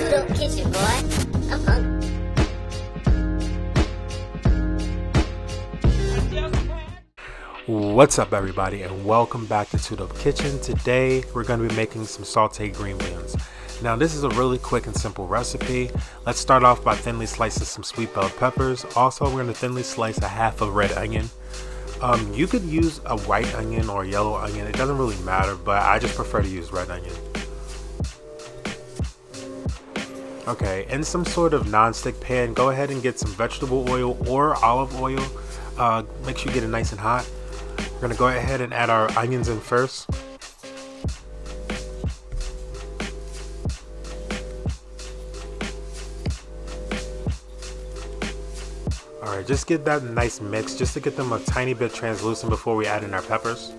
Tudo kitchen, boy. I'm hungry. What's up, everybody, and welcome back to Tudo Kitchen. Today we're going to be making some sauteed green beans. Now this is a really quick and simple recipe. Let's start off by thinly slicing some sweet bell peppers. Also, we're going to thinly slice a half a red onion. You could use a white onion or a yellow onion, it doesn't really matter, but I just prefer to use red onion. Okay, in some sort of non-stick pan, go ahead and get some vegetable oil or olive oil. Make sure you get it nice and hot. We're going to go ahead and add our onions in first. Alright, just get that nice mix just to get them a tiny bit translucent before we add in our peppers.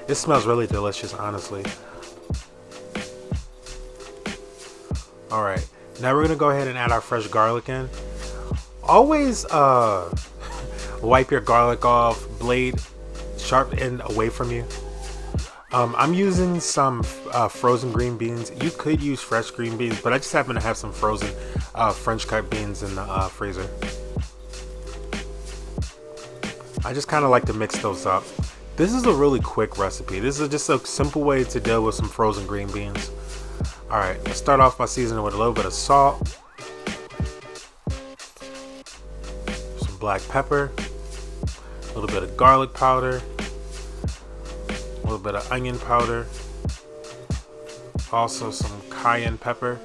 It smells really delicious, honestly. Alright, now we're going to go ahead and add our fresh garlic in. Always wipe your garlic off, blade sharp end away from you. I'm using some frozen green beans. You could use fresh green beans, but I just happen to have some frozen French cut beans in the freezer. I just kind of like to mix those up. This is a really quick recipe. This is just a simple way to deal with some frozen green beans. Alright, let's start off by seasoning with a little bit of salt, some black pepper, a little bit of garlic powder, a little bit of onion powder, also some cayenne pepper,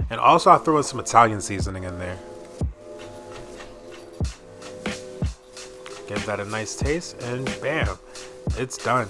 and also I threw in some Italian seasoning in there. Give that a nice taste, and bam, it's done.